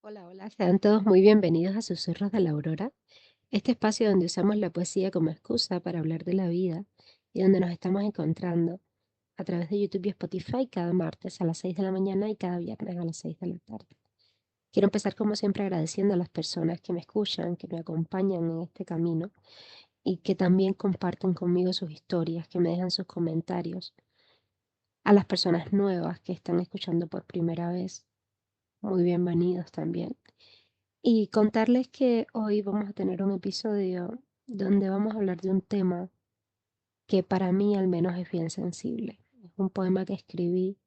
Hola, hola, sean todos muy bienvenidos a Susurros de la Aurora, este espacio donde usamos la poesía como excusa para hablar de la vida y donde nos estamos encontrando a través de YouTube y Spotify cada martes a las 6 de la mañana y cada viernes a las 6 de la tarde. Quiero empezar como siempre agradeciendo a las personas que me escuchan, que me acompañan en este camino y que también comparten conmigo sus historias, que me dejan sus comentarios. A las personas nuevas que están escuchando por primera vez, muy bienvenidos también. Y contarles que hoy vamos a tener un episodio donde vamos a hablar de un tema que para mí al menos es bien sensible. Es un poema que escribí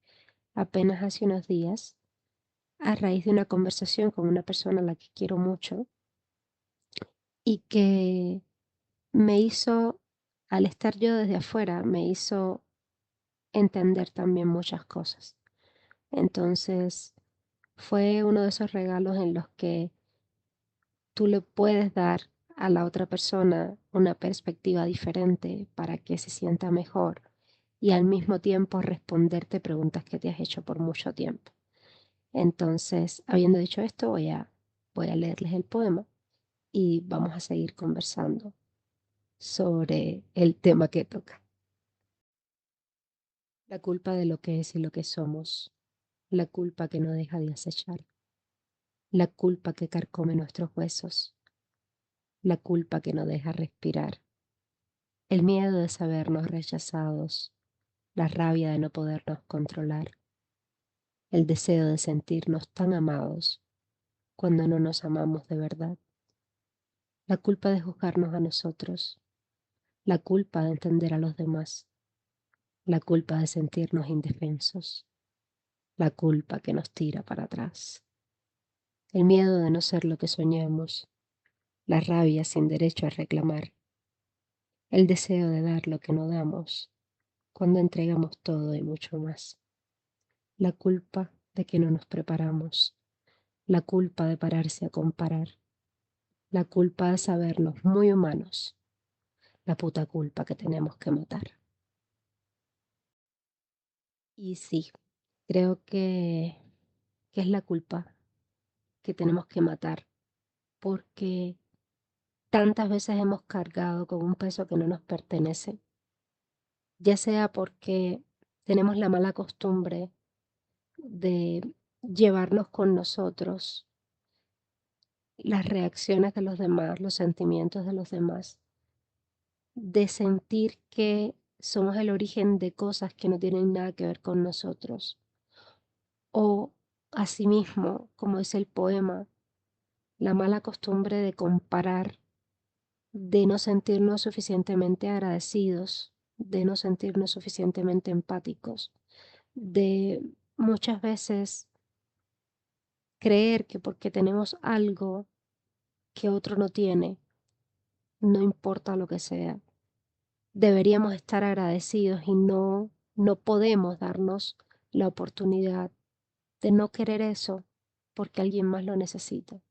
apenas hace unos días a raíz de una conversación con una persona a la que quiero mucho y que me hizo, al estar yo desde afuera, me hizo entender también muchas cosas. Entonces fue uno de esos regalos en los que tú le puedes dar a la otra persona una perspectiva diferente para que se sienta mejor y al mismo tiempo responderte preguntas que te has hecho por mucho tiempo. Entonces, habiendo dicho esto, voy a leerles el poema y vamos a seguir conversando sobre el tema que toca. La culpa de lo que es y lo que somos, la culpa que no deja de acechar, la culpa que carcome nuestros huesos, la culpa que no deja respirar. El miedo de sabernos rechazados, la rabia de no podernos controlar, el deseo de sentirnos tan amados cuando no nos amamos de verdad, la culpa de juzgarnos a nosotros, la culpa de entender a los demás, la culpa de sentirnos indefensos, la culpa que nos tira para atrás, el miedo de no ser lo que soñamos, la rabia sin derecho a reclamar, el deseo de dar lo que no damos cuando entregamos todo y mucho más. La culpa de que no nos preparamos, la culpa de pararse a comparar, la culpa de sabernos muy humanos, la puta culpa que tenemos que matar. Y sí, creo que es la culpa que tenemos que matar, porque tantas veces hemos cargado con un peso que no nos pertenece, ya sea porque tenemos la mala costumbre de llevarnos con nosotros las reacciones de los demás, los sentimientos de los demás, de sentir que somos el origen de cosas que no tienen nada que ver con nosotros. O asimismo, como es el poema, la mala costumbre de comparar, de no sentirnos suficientemente agradecidos, de no sentirnos suficientemente empáticos, de muchas veces creer que porque tenemos algo que otro no tiene, no importa lo que sea, deberíamos estar agradecidos y no podemos darnos la oportunidad de no querer eso porque alguien más lo necesita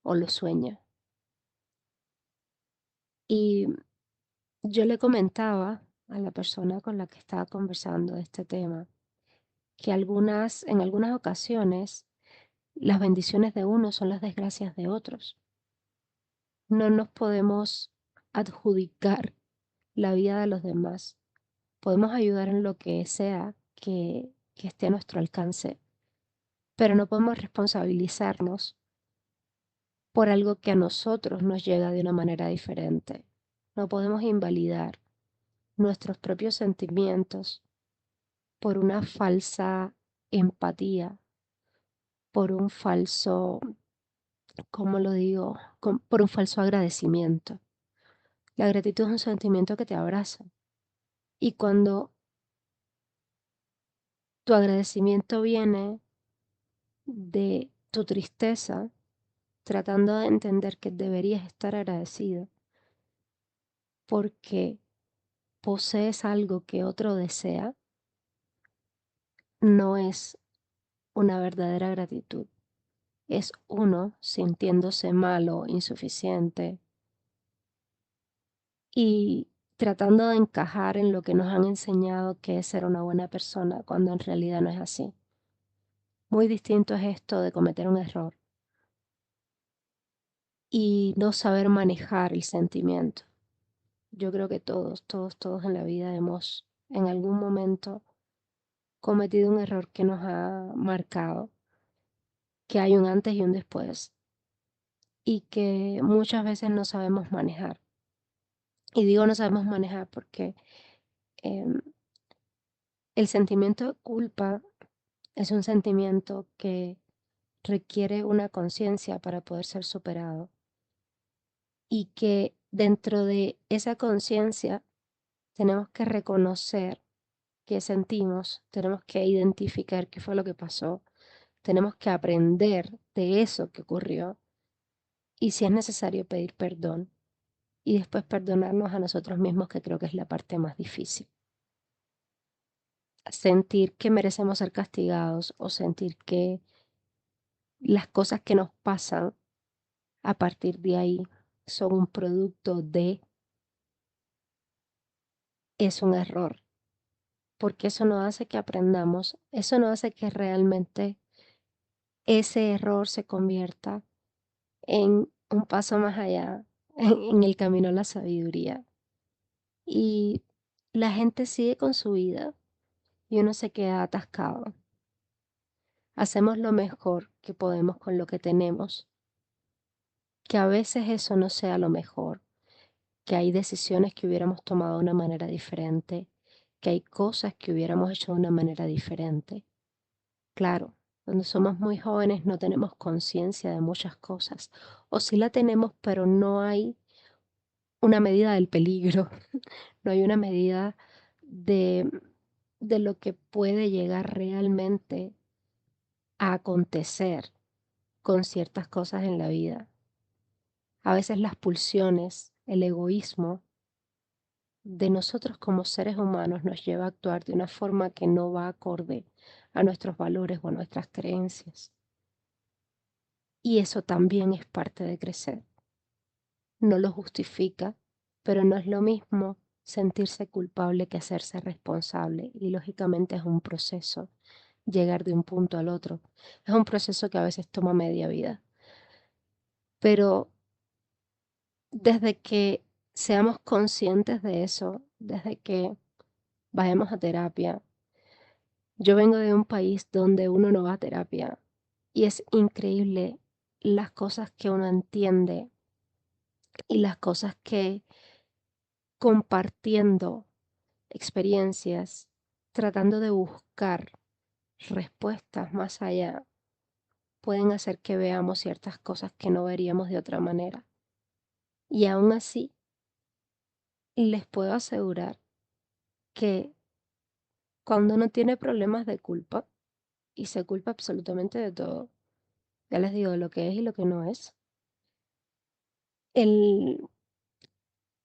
o lo sueña. Y yo le comentaba a la persona con la que estaba conversando de este tema que en algunas ocasiones las bendiciones de unos son las desgracias de otros. No nos podemos adjudicar la vida de los demás. Podemos ayudar en lo que sea que esté a nuestro alcance, pero no podemos responsabilizarnos por algo que a nosotros nos llega de una manera diferente. No podemos invalidar nuestros propios sentimientos por una falsa empatía, por un falso, ¿cómo lo digo? Por un falso agradecimiento. La gratitud es un sentimiento que te abraza. Y cuando tu agradecimiento viene de tu tristeza, tratando de entender que deberías estar agradecido porque posees algo que otro desea, no es una verdadera gratitud. Es uno sintiéndose malo, insuficiente y tratando de encajar en lo que nos han enseñado que es ser una buena persona, cuando en realidad no es así. Muy distinto es esto de cometer un error y no saber manejar el sentimiento. Yo creo que todos en la vida hemos en algún momento cometido un error que nos ha marcado, que hay un antes y un después y que muchas veces no sabemos manejar. Y digo no sabemos manejar porque em, el sentimiento de culpa es un sentimiento que requiere una conciencia para poder ser superado y que dentro de esa conciencia tenemos que reconocer qué sentimos, tenemos que identificar qué fue lo que pasó, tenemos que aprender de eso que ocurrió y si es necesario pedir perdón y después perdonarnos a nosotros mismos, que creo que es la parte más difícil. Sentir que merecemos ser castigados o sentir que las cosas que nos pasan a partir de ahí son un producto de, es un error, porque eso no hace que aprendamos, eso no hace que realmente ese error se convierta en un paso más allá, en el camino a la sabiduría. Y la gente sigue con su vida y uno se queda atascado. Hacemos lo mejor que podemos con lo que tenemos, que a veces eso no sea lo mejor, que hay decisiones que hubiéramos tomado de una manera diferente, que hay cosas que hubiéramos hecho de una manera diferente. Claro, cuando somos muy jóvenes no tenemos conciencia de muchas cosas, o sí la tenemos, pero no hay una medida del peligro, no hay una medida de, de lo que puede llegar realmente a acontecer con ciertas cosas en la vida. A veces las pulsiones, el egoísmo de nosotros como seres humanos nos lleva a actuar de una forma que no va acorde a nuestros valores o a nuestras creencias. Y eso también es parte de crecer. No lo justifica, pero no es lo mismo sentirse culpable que hacerse responsable. Y lógicamente es un proceso llegar de un punto al otro. Es un proceso que a veces toma media vida. Pero desde que seamos conscientes de eso, desde que vayamos a terapia, yo vengo de un país donde uno no va a terapia y es increíble las cosas que uno entiende y las cosas que compartiendo experiencias, tratando de buscar respuestas más allá, pueden hacer que veamos ciertas cosas que no veríamos de otra manera. Y aún así, les puedo asegurar que cuando uno tiene problemas de culpa, y se culpa absolutamente de todo, ya les digo lo que es y lo que no es, el,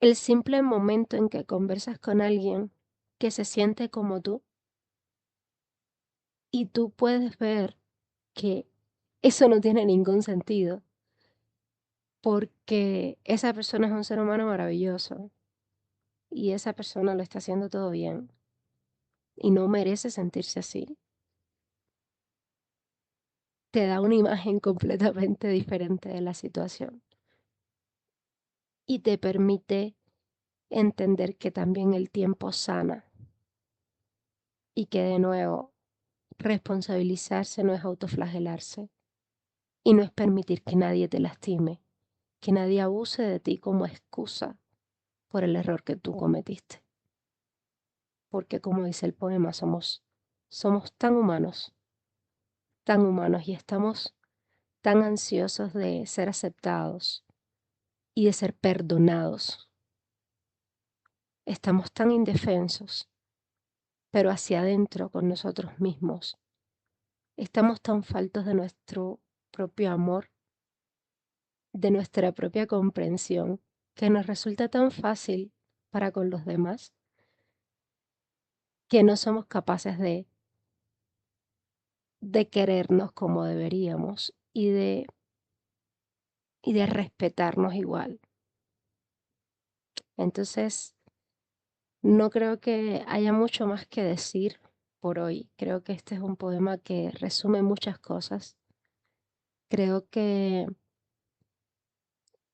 el simple momento en que conversas con alguien que se siente como tú y tú puedes ver que eso no tiene ningún sentido, porque esa persona es un ser humano maravilloso y esa persona lo está haciendo todo bien y no merece sentirse así, te da una imagen completamente diferente de la situación y te permite entender que también el tiempo sana y que de nuevo responsabilizarse no es autoflagelarse y no es permitir que nadie te lastime, que nadie abuse de ti como excusa por el error que tú cometiste. Porque como dice el poema, somos tan humanos y estamos tan ansiosos de ser aceptados y de ser perdonados. Estamos tan indefensos, pero hacia adentro con nosotros mismos. Estamos tan faltos de nuestro propio amor, de nuestra propia comprensión, que nos resulta tan fácil para con los demás, que no somos capaces de querernos como deberíamos y de respetarnos igual. Entonces, no creo que haya mucho más que decir, por hoy. Creo que este es un poema que resume muchas cosas. Creo que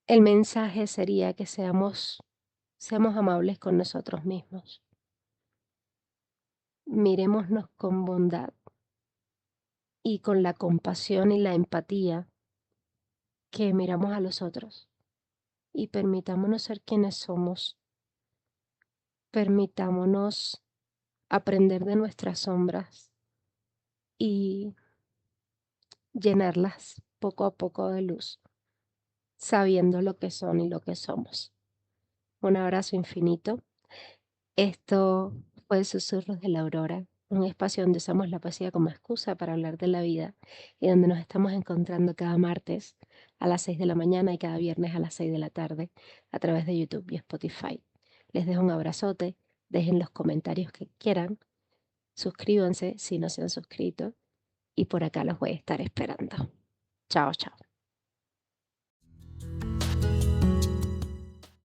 el mensaje sería que seamos amables con nosotros mismos. Mirémonos con bondad y con la compasión y la empatía que miramos a los otros. Y permitámonos ser quienes somos. Permitámonos aprender de nuestras sombras y llenarlas poco a poco de luz, sabiendo lo que son y lo que somos. Un abrazo infinito. Esto fue Susurros de la Aurora, un espacio donde usamos la poesía como excusa para hablar de la vida y donde nos estamos encontrando cada martes a las 6 de la mañana y cada viernes a las 6 de la tarde a través de YouTube y Spotify. Les dejo un abrazote, dejen los comentarios que quieran, suscríbanse si no se han suscrito y por acá los voy a estar esperando. Chao, chao.